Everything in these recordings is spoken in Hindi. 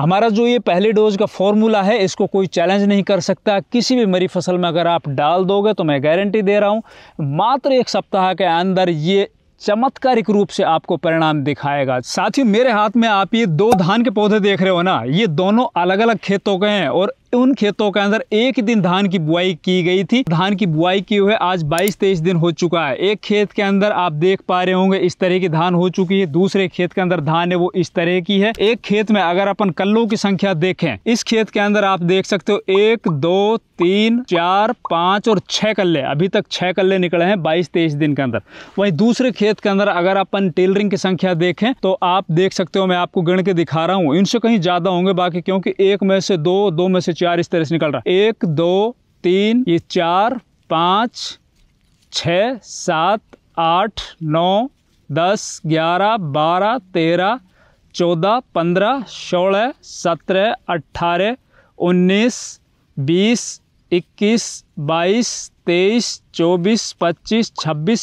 हमारा जो ये पहले डोज का फॉर्मूला है इसको कोई चैलेंज नहीं कर सकता। किसी भी मेरी फसल में अगर आप डाल दोगे तो मैं गारंटी दे रहा हूँ मात्र 1 सप्ताह के अंदर ये चमत्कारिक रूप से आपको परिणाम दिखाएगा। साथियों, मेरे हाथ में आप ये 2 धान के पौधे देख रहे हो ना, ये दोनों अलग अलग खेतों के हैं और उन खेतों के अंदर एक ही दिन धान की बुआई की गई थी। धान की बुआई किए हुए आज 22-23 दिन हो चुका है। एक खेत के अंदर आप देख पा रहे होंगे इस तरह की धान हो चुकी है, दूसरे खेत के अंदर धान है वो इस तरह की है। एक खेत में अगर अपन कल्लों की संख्या देखें, इस खेत के अंदर आप देख सकते हो 1 2 3 4 5 और 6 कल्ले, अभी तक 6 कल्ले निकले हैं 22-23 दिन के अंदर। वहीं दूसरे खेत के अंदर अगर अपन टेलरिंग की संख्या देखें तो आप देख सकते हो, मैं आपको गिन के दिखा रहा हूँ, इनसे कहीं ज्यादा होंगे बाकी, क्योंकि 1 में से 2, 2 में से 4 इस तरह से निकल रहा है। 1 2 3 ये 4 5 6 7 8 9 10 11 12 13 14 15 16 17 18 19 20 21 22 23 24 25 26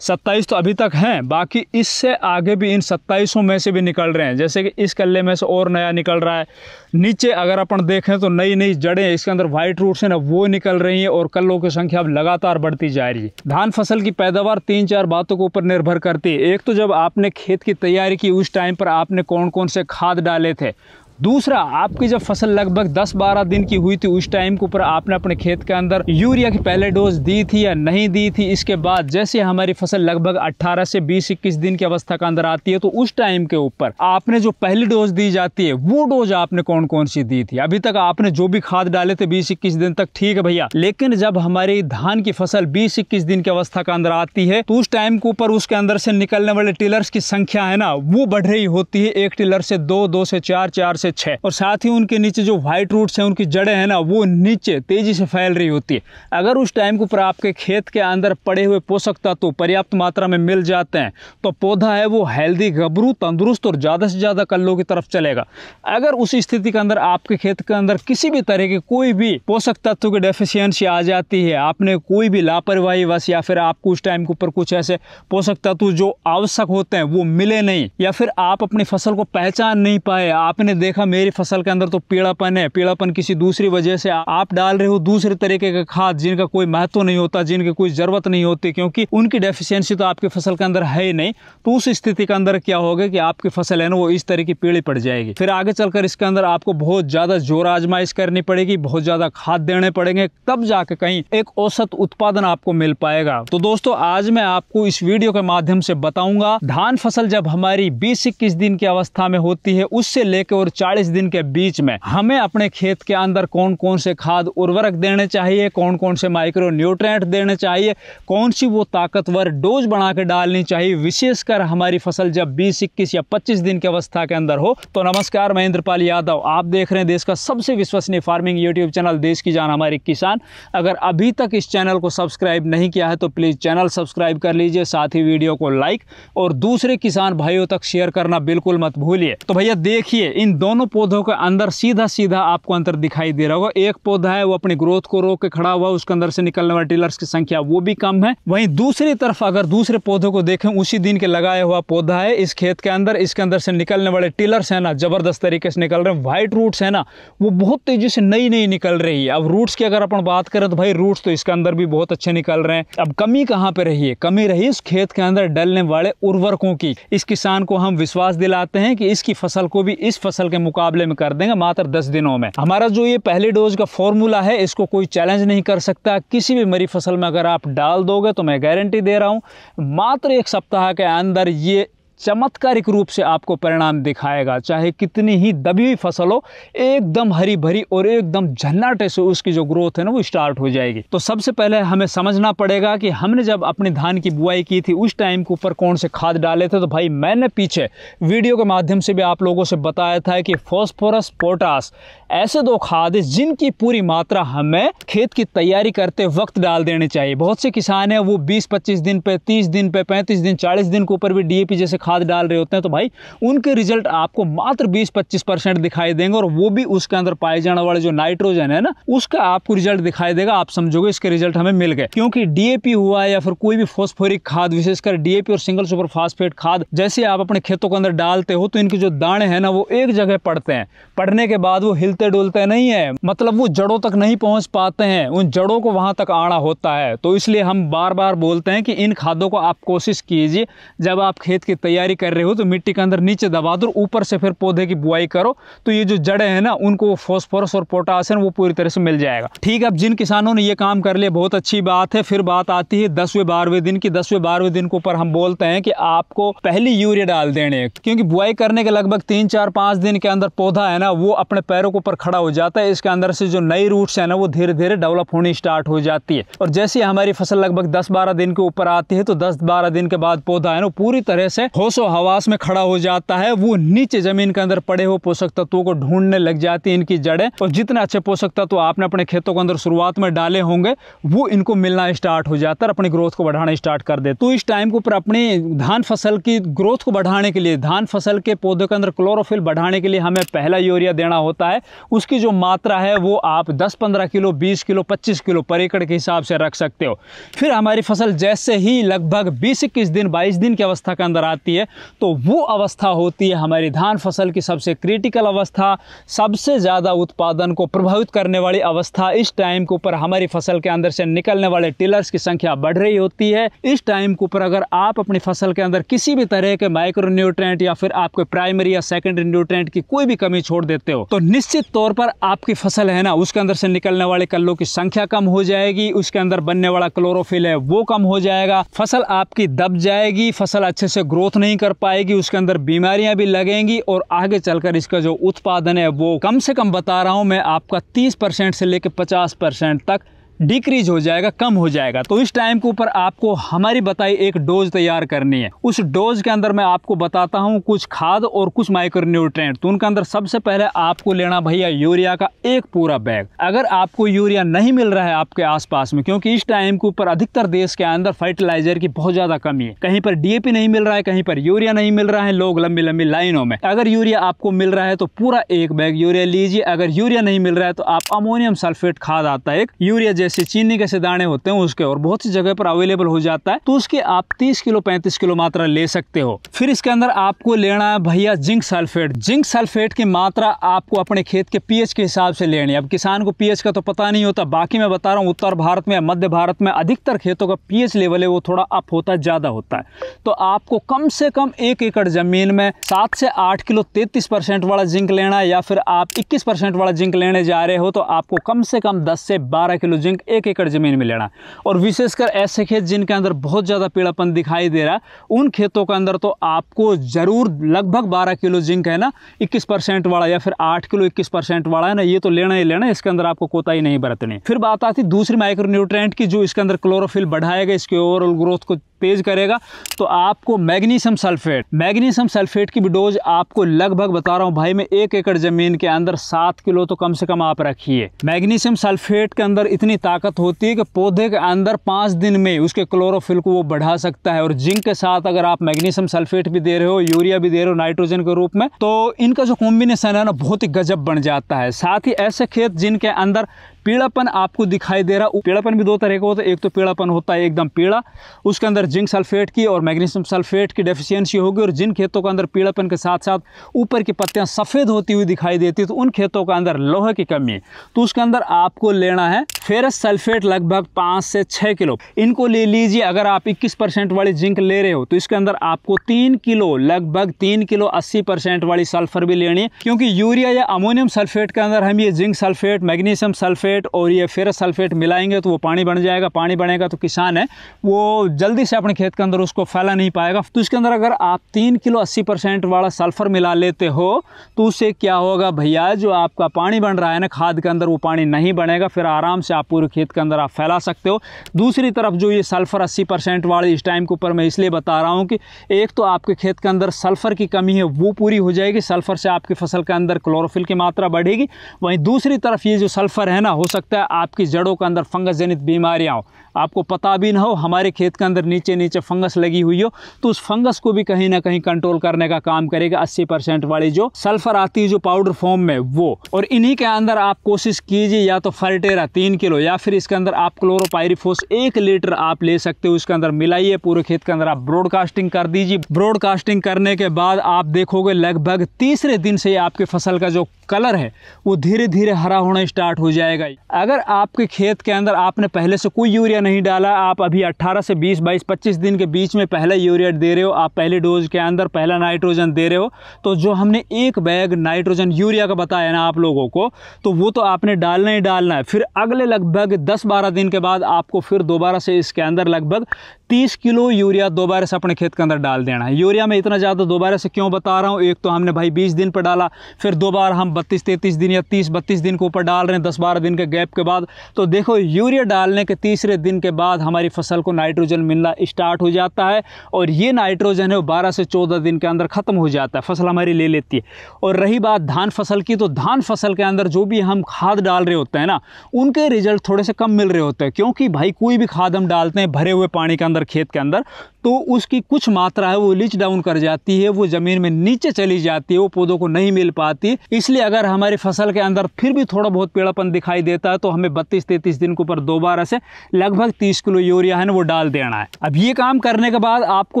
27 तो अभी तक हैं, बाकी इससे आगे भी इन 27 में से भी निकल रहे हैं। जैसे कि इस कल्ले में से और नया निकल रहा है। नीचे अगर अपन देखें तो नई नई जड़ें, इसके अंदर व्हाइट रूट्स है ना, वो निकल रही हैं और कल्लों की संख्या अब लगातार बढ़ती जा रही है। धान फसल की पैदावार 3-4 बातों के ऊपर निर्भर करती है। एक तो जब आपने खेत की तैयारी की उस टाइम पर आपने कौन कौन से खाद डाले थे। दूसरा, आपकी जब फसल लगभग 10-12 दिन की हुई थी उस टाइम के ऊपर आपने अपने खेत के अंदर यूरिया की पहले डोज दी थी या नहीं दी थी। इसके बाद जैसे हमारी फसल लगभग 18 से 20-21 दिन की अवस्था के अंदर आती है तो उस टाइम के ऊपर आपने जो पहली डोज दी जाती है वो डोज आपने कौन कौन सी दी थी। अभी तक आपने जो भी खाद डाले थे 20-21 दिन तक ठीक है भैया, लेकिन जब हमारी धान की फसल 20-21 दिन की अवस्था के अंदर आती है तो उस टाइम के ऊपर उसके अंदर से निकलने वाले टिलर्स की संख्या है ना वो बढ़ रही होती है। एक टिलर से 2, 2 से 4, 4 से 6 और साथ ही उनके नीचे जो व्हाइट रूट्स हैं उनकी जड़ें हैं ना वो नीचे तेजी से फैल रही होती है। अगर उस टाइम के ऊपर आपके खेत के अंदर पड़े हुए पोषक तत्व पर्याप्त मात्रा में मिल जाते हैं तो पौधा है वो हेल्दी, गबरू, तंदुरुस्त और ज़्यादा से ज़्यादा कल्लों की तरफ चलेगा। अगर उस स्थिति के अंदर आपके खेत के अंदर किसी भी तरह की कोई भी पोषक तत्व की डेफिशिएंसी आ जाती है, आपने कोई भी लापरवाही वश या फिर आपको उस टाइम के ऊपर कुछ ऐसे पोषक तत्व जो आवश्यक होते हैं वो मिले नहीं, या फिर आप अपनी फसल को पहचान नहीं पाए, आपने देखा मेरी फसल के अंदर तो पीलापन है, पीलापन किसी दूसरी वजह से आप डाल रहे हो दूसरे तरीके के खाद जिनका कोई महत्व नहीं होता, जिनकी कोई जरूरत नहीं होती, क्योंकि उनकी डेफिशिएंसी तो आपकी फसल के अंदर है ही नहीं। तो उस स्थिति के अंदर क्या होगा कि आपकी फसल है ना वो इस तरह की पीली पड़ जाएगी। फिर आगे चलकर इसके अंदर आपको बहुत ज्यादा जोर आजमाइश करनी पड़ेगी, बहुत ज्यादा खाद देने पड़ेंगे, तब जाके कहीं एक औसत उत्पादन आपको मिल पाएगा। तो दोस्तों, आज मैं आपको इस वीडियो के माध्यम से बताऊंगा धान फसल जब हमारी 20-21 दिन की अवस्था में होती है उससे लेकर और 40 दिन के बीच में हमें अपने खेत के अंदर कौन कौन से खाद उर्वरक देने चाहिए, कौन कौन से माइक्रो न्यूट्रिएंट देने चाहिए, कौन सी वो ताकतवर डोज बना के डालनी चाहिए, विशेषकर हमारी फसल जब 20-21 या 25 दिन की अवस्था के अंदर हो। तो नमस्कार, मैं इंद्रपाल यादव, आप देख रहे हैं देश का सबसे विश्वसनीय फार्मिंग यूट्यूब चैनल देश की जान हमारी किसान। अगर अभी तक इस चैनल को सब्सक्राइब नहीं किया है तो प्लीज चैनल सब्सक्राइब कर लीजिए, साथ ही वीडियो को लाइक और दूसरे किसान भाइयों तक शेयर करना बिल्कुल मत भूलिए। तो भैया देखिए, इन दोनों पौधों के अंदर सीधा सीधा आपको अंतर दिखाई दे रहा होगा। एक पौधा है वो अपनी ग्रोथ को रोक के खड़ा हुआ, उसके अंदर से निकलने वाले टिलर्स की संख्या वो भी कम है। वहीं दूसरी तरफ अगर दूसरे पौधों को देखें, उसी दिन के लगाया हुआ पौधा है इस खेत के अंदर, इसके अंदर से निकलने वाले टिलर्स है ना जबरदस्त तरीके से निकल रहे हैं। व्हाइट रूट्स है ना वो बहुत तेजी से नई नई निकल रही है। अब रूट्स की अगर अपन बात करें तो भाई रूट्स तो इसके अंदर भी बहुत अच्छे निकल रहे हैं। अब कमी कहाँ पे रही है? कमी रही इस खेत के अंदर डलने वाले उर्वरकों की। इस किसान को हम विश्वास दिलाते हैं कि इसकी फसल को भी इस फसल के मुकाबले में कर देंगे मात्र 10 दिनों में। हमारा जो ये पहले डोज का फॉर्मूला है इसको कोई चैलेंज नहीं कर सकता। किसी भी मेरी फसल में अगर आप डाल दोगे तो मैं गारंटी दे रहा हूं मात्र 1 सप्ताह के अंदर ये चमत्कारिक रूप से आपको परिणाम दिखाएगा। चाहे कितनी ही दबी हुई फसल हो, एकदम हरी भरी और एकदम झन्नाटे से उसकी जो ग्रोथ है ना वो स्टार्ट हो जाएगी। तो सबसे पहले हमें समझना पड़ेगा कि हमने जब अपनी धान की बुआई की थी उस टाइम के ऊपर कौन से खाद डाले थे। तो भाई मैंने पीछे वीडियो के माध्यम से भी आप लोगों से बताया था कि फॉस्फोरस, पोटास ऐसे 2 खाद जिनकी पूरी मात्रा हमें खेत की तैयारी करते वक्त डाल देनी चाहिए। बहुत से किसान हैं वो 20-25 दिन पे, 30 दिन पे, 35 दिन, 40 दिन के ऊपर भी DAP जैसे खाद डाल रहे होते हैं, तो भाई उनके रिजल्ट आपको मात्र 20-25% दिखाई देंगे, और वो भी उसके अंदर पाए जाने वाले जो नाइट्रोजन है ना, उसका आपको रिजल्ट दिखाई देगा। आप समझोगे इसके रिजल्ट हमें मिल गए, क्योंकि DAP हुआ या फिर कोई भी फॉस्फोरिक खाद, विशेषकर DAP और सिंगल सुपर फास्फेट खाद जैसे आप अपने खेतों के अंदर डालते हो, तो इनके जो दाने हैं ना वो एक जगह पड़ते हैं। पड़ने के बाद वो हिलते डुलते नहीं है, मतलब वो जड़ों तक नहीं पहुंच पाते हैं, उन जड़ों को वहां तक आना होता है। तो इसलिए हम बार बार बोलते हैं कि इन खादों को आप कोशिश कीजिए, जब आप खेत की तैयारी कर रहे हो तो मिट्टी के अंदर नीचे दबा दो, ऊपर से फिर पौधे की बुआई करो, तो ये जो जड़ें हैं ना उनको फॉस्फोरस और पोटासियम वो पूरी तरह से मिल जाएगा। ठीक है, अब जिन किसानों ने ये काम कर लिया बहुत अच्छी बात है। फिर बात आती है 10वें-12वें दिन की। 10वें-12वें दिन के ऊपर हम बोलते हैं कि आपको पहली यूरिया डाल देने हैं, क्योंकि बुआई करने के लगभग 3, 4, 5 दिन के अंदर पौधा है ना वो अपने पैरों के ऊपर खड़ा हो जाता है। इसके अंदर से जो नई रूट्स है ना वो धीरे धीरे डेवलप होनी स्टार्ट हो जाती है, और जैसे हमारी फसल लगभग 10-12 दिन के ऊपर आती है तो 10-12 दिन के बाद पौधा है ना पूरी तरह से होशो हवास में खड़ा हो जाता है। वो नीचे जमीन के अंदर पड़े हुए पोषक तत्वों को ढूंढने लग जाती है इनकी जड़ें, और जितने अच्छे पोषक तत्व आपने अपने खेतों के अंदर शुरुआत में डाले होंगे वो इनको मिलना स्टार्ट हो जाता है, अपनी ग्रोथ को बढ़ाना स्टार्ट कर दे। तो इस टाइम के ऊपर अपनी धान फसल की ग्रोथ को बढ़ाने के लिए, धान फसल के पौधे के अंदर क्लोरोफिल बढ़ाने के लिए हमें पहला यूरिया देना होता है। उसकी जो मात्रा है वो आप 10-15 किलो, 20 किलो, 25 किलो पर एकड़ के हिसाब से रख सकते हो। फिर हमारी फसल जैसे ही लगभग 20-21 दिन, 22 दिन की अवस्था के अंदर आती है, तो वो अवस्था होती है हमारी धान फसल की सबसे क्रिटिकल अवस्था, सबसे ज़्यादा उत्पादन को प्रभावित करने वाली अवस्था। इस टाइम के ऊपर हमारी फसल के अंदर से निकलने वाले टिलर्स की संख्या बढ़ रही होती है। इस टाइम के ऊपर अगर आप अपनी फसल के अंदर किसी भी तरह के माइक्रो न्यूट्रिएंट या फिर आपके प्राइमरी या सेकेंडरी न्यूट्रिएंट की कोई भी कमी छोड़ देते हो, तो निश्चित तौर पर आपकी फसल है ना उसके अंदर से निकलने वाले कल्लों की संख्या कम हो जाएगी, उसके अंदर बनने वाला क्लोरोफिल है वो कम हो जाएगा, फसल आपकी दब जाएगी, फसल अच्छे से ग्रोथ नहीं कर पाएगी, उसके अंदर बीमारियां भी लगेंगी, और आगे चलकर इसका जो उत्पादन है वो कम से कम बता रहा हूं मैं आपका 30% से लेकर 50% तक डिक्रीज हो जाएगा, कम हो जाएगा। तो इस टाइम के ऊपर आपको हमारी बताई एक डोज तैयार करनी है। उस डोज के अंदर मैं आपको बताता हूं कुछ खाद और कुछ माइक्रोन्यूट्रिएंट। तो उनके अंदर सबसे पहले आपको लेना भैया यूरिया का एक पूरा बैग। अगर आपको यूरिया नहीं मिल रहा है आपके आसपास में, क्योंकि इस टाइम के ऊपर अधिकतर देश के अंदर फर्टिलाइजर की बहुत ज्यादा कमी है, कहीं पर DAP नहीं मिल रहा है, कहीं पर यूरिया नहीं मिल रहा है, लोग लंबी लंबी लाइनों में। अगर यूरिया आपको मिल रहा है तो पूरा एक बैग यूरिया लीजिए। अगर यूरिया नहीं मिल रहा है तो आप अमोनियम सल्फेट खाद आता है एक, यूरिया जैसे चीनी के से दाने होते हैं उसके, और बहुत सी जगह पर अवेलेबल हो जाता है, तो उसके आप 30 किलो 35 किलो मात्रा ले सकते हो। फिर इसके अंदर आपको लेना है भैया जिंक सल्फेट। जिंक सल्फेट की मात्रा आपको अपने खेत के pH के हिसाब से लेनी है। अब किसान को pH का तो पता नहीं होता, बाकी मैं बता रहा हूँ उत्तर भारत में, मध्य भारत में अधिकतर खेतों का pH लेवल है वो थोड़ा अप होता है, ज्यादा होता है। तो आपको कम से कम 1 एकड़ जमीन में 7 से 8 किलो 33% वाला जिंक लेना है, या फिर आप 21% वाला जिंक लेने जा रहे हो तो आपको कम से कम 10 से 12 किलो जिंक 1 एकड़ जमीन में लेना। और विशेषकर ऐसे खेत जिनके अंदर बहुत ज्यादा पीलापन दिखाई दे रहा है, उन खेतों के अंदर तो आपको जरूर लगभग 12 किलो जिंक है ना 21% वाला, या फिर 8 किलो 21% वाला है ना, ये तो लेना ही लेना, इसके अंदर आपको कोताही नहीं बरतनी। फिर बात आती दूसरी माइक्रोन्यूट्रिएंट की, जो इसके अंदर क्लोरोफिल बढ़ाएगा, इसके ओवरऑल ग्रोथ को तेज करेगा, तो आपको मैग्नीशियम सल्फेट। मैग्नीशियम सल्फेट की भी डोज आपको लगभग बता रहा हूं भाई मैं 1 एकड़ जमीन के अंदर 7 किलो तो कम से कम आप रखिए। मैग्नीशियम सल्फेट के अंदर इतनी ताकत होती है कि पौधे के अंदर 5 दिन में उसके क्लोरोफिल को वो बढ़ा सकता है। और जिंक के साथ अगर आप मैग्नीशियम सल्फेट भी दे रहे हो, यूरिया भी दे रहे हो नाइट्रोजन के रूप में, तो इनका जो कॉम्बिनेशन है ना बहुत ही गजब बन जाता है। साथ ही ऐसे खेत जिनके अंदर पीलापन आपको दिखाई दे रहा, पीलापन भी 2 तरह का होता है, एक तो पीलापन होता है एकदम पीला, उसके अंदर जिंक सल्फेट की और मैग्नीशियम सल्फेट की डेफिशिएंसी होगी। और जिन खेतों के अंदर पीलापन के साथ साथ ऊपर की पत्तियां सफेद होती हुई दिखाई देती है, तो उन खेतों के अंदर लोहे की कमी है, तो उसके अंदर आपको लेना है फेरस सल्फेट लगभग 5 से 6 किलो, इनको ले लीजिए। अगर आप 21% वाली जिंक ले रहे हो तो इसके अंदर आपको 3 किलो लगभग 3 किलो 80% वाली सल्फर भी लेनी है, क्योंकि यूरिया या अमोनियम सल्फेट के अंदर हम ये zinc sulphate, magnesium sulphate sulphate और ये फेरस सल्फेट मिलाएंगे तो वो पानी बन जाएगा। पानी बनेगा तो किसान है वो जल्दी से अपने खेत के अंदर उसको फैला नहीं पाएगा। तो इसके अंदर अगर आप 3 किलो 80% वाला सल्फर मिला लेते हो तो उससे क्या होगा भैया, जो आपका पानी बन रहा है ना खाद के अंदर, वो पानी नहीं बनेगा, फिर आराम से आप पूरे खेत के अंदर आप फैला सकते हो। दूसरी तरफ जो ये सल्फर 80% वाले इस टाइम के ऊपर मैं इसलिए बता रहा हूँ कि एक तो आपके खेत के अंदर सल्फर की कमी है वो पूरी हो जाएगी, सल्फर से आपकी फसल के अंदर क्लोरोफिल की मात्रा बढ़ेगी। वहीं दूसरी तरफ ये जो सल्फर है ना, हो सकता है आपकी जड़ों के अंदर फंगस जनित बीमारियां हो, आपको पता भी ना हो, हमारे खेत के अंदर नीचे नीचे फंगस लगी हुई हो, तो उस फंगस को भी कहीं ना कहीं कंट्रोल करने का काम करेगा 80% वाली जो सल्फर आती है जो पाउडर फॉर्म में वो। और इन्हीं के अंदर आप कोशिश कीजिए या तो फर्टेरा 3 किलो या फिर इसके अंदर आप क्लोरोपाइरिफॉस 1 लीटर आप ले सकते हो, इसके अंदर मिलाइए, पूरे खेत के अंदर आप ब्रॉडकास्टिंग कर दीजिए। ब्रॉडकास्टिंग करने के बाद आप देखोगे लगभग तीसरे दिन से आपके फसल का जो कलर है वो धीरे धीरे हरा होना स्टार्ट हो जाएगा। अगर आपके खेत के अंदर आपने पहले से कोई यूरिया नहीं डाला, आप अभी 18 से 20, 22, 25 दिन के बीच में पहला यूरिया दे रहे हो, आप पहले डोज के अंदर पहला नाइट्रोजन दे रहे हो, तो जो हमने 1 बैग नाइट्रोजन यूरिया का बताया ना आप लोगों को, तो वो तो आपने डालना ही डालना है। फिर अगले लगभग 10-12 दिन के बाद आपको फिर दोबारा से इसके अंदर लगभग 30 किलो यूरिया दोबारा से अपने खेत के अंदर डाल देना है। यूरिया में इतना ज़्यादा दोबारा से क्यों बता रहा हूँ, एक तो हमने भाई 20 दिन पर डाला, फिर दोबारा हम 32-33 दिन या 30-32 दिन के ऊपर डाल रहे हैं 10-12 दिन के गैप के बाद। तो देखो यूरिया डालने के तीसरे दिन के बाद हमारी फसल को नाइट्रोजन मिलना स्टार्ट हो जाता है, और ये नाइट्रोजन है वो 12 से 14 दिन के अंदर ख़त्म हो जाता है, फसल हमारी ले लेती है। और रही बात धान फसल की, तो धान फसल के अंदर जो भी हम खाद डाल रहे होते हैं ना, उनके रिजल्ट थोड़े से कम मिल रहे होते हैं, क्योंकि भाई कोई भी खाद हम डालते हैं भरे हुए पानी के अंदर खेत के अंदर, तो उसकी कुछ मात्रा है वो लीच डाउन कर जाती है, वो ज़मीन में नीचे चली जाती है, वो पौधों को नहीं मिल पाती। इसलिए अगर हमारी फसल के अंदर फिर भी थोड़ा बहुत पीलापन दिखाई देता है तो हमें 32-33 दिन के ऊपर दोबारा से लगभग 30 किलो यूरिया है ना वो डाल देना है। अब ये काम करने के बाद आपको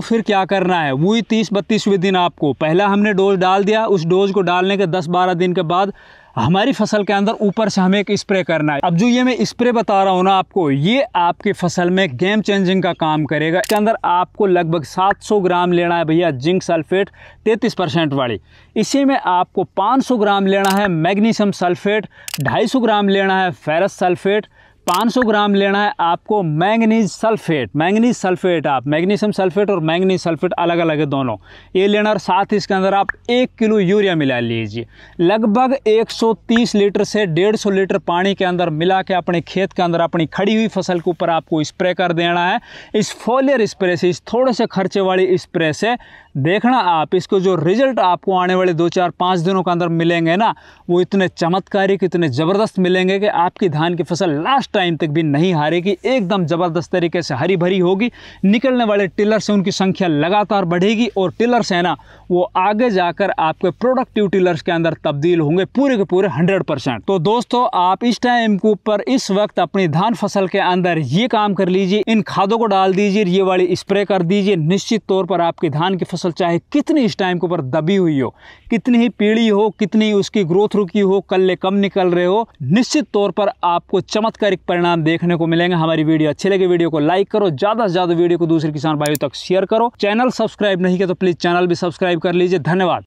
फिर क्या करना है, वही 30-32वें दिन आपको पहला हमने डोज डाल दिया, उस डोज को डालने के 10-12 दिन के बाद हमारी फसल के अंदर ऊपर से हमें एक स्प्रे करना है। अब जो ये मैं स्प्रे बता रहा हूँ ना आपको, ये आपकी फसल में गेम चेंजिंग का काम करेगा। इसके अंदर आपको लगभग 700 ग्राम लेना है भैया जिंक सल्फेट 33% वाली, इसी में आपको 500 ग्राम लेना है मैग्नीशियम सल्फेट, 250 ग्राम लेना है फेरस सल्फेट, 500 ग्राम लेना है आपको मैंगनीज सल्फेट आप मैग्नीशियम सल्फेट और मैंगनीज सल्फेट अलग अलग है दोनों, ये लेना। और साथ ही इसके अंदर आप 1 किलो यूरिया मिला लीजिए। लगभग 130 लीटर से 150 लीटर पानी के अंदर मिला के अपने खेत के अंदर अपनी खड़ी हुई फसल के ऊपर आपको स्प्रे कर देना है। इस फोलियर स्प्रे से, इस थोड़े से खर्चे वाली स्प्रे से देखना आप इसको जो रिजल्ट आपको आने वाले 2-4-5 दिनों के अंदर मिलेंगे ना, वो इतने चमत्कारिक, इतने ज़बरदस्त मिलेंगे कि आपकी धान की फसल लास्ट टाइम तक भी नहीं हारेगी, एकदम ज़बरदस्त तरीके से हरी भरी होगी। निकलने वाले टिलर से उनकी संख्या लगातार बढ़ेगी, और टिलर्स है ना वो आगे जाकर आपके प्रोडक्टिव टिलर्स के अंदर तब्दील होंगे पूरे के पूरे 100%। तो दोस्तों आप इस टाइम के ऊपर इस वक्त अपनी धान फसल के अंदर ये काम कर लीजिए, इन खादों को डाल दीजिए, ये वाली स्प्रे कर दीजिए। निश्चित तौर पर आपकी धान की फसल चाहे कितनी इस टाइम के ऊपर दबी हुई हो, कितनी ही पीली हो, कितनी उसकी ग्रोथ रुकी हो, कल्ले कम निकल रहे हो, निश्चित तौर पर आपको चमत्कारिक परिणाम देखने को मिलेंगे। हमारी वीडियो अच्छी लगे वीडियो को लाइक करो, ज्यादा से ज्यादा वीडियो को दूसरे किसान भाइयों तक शेयर करो। चैनल सब्सक्राइब नहीं किया तो प्लीज चैनल भी सब्सक्राइब कर लीजिए। धन्यवाद।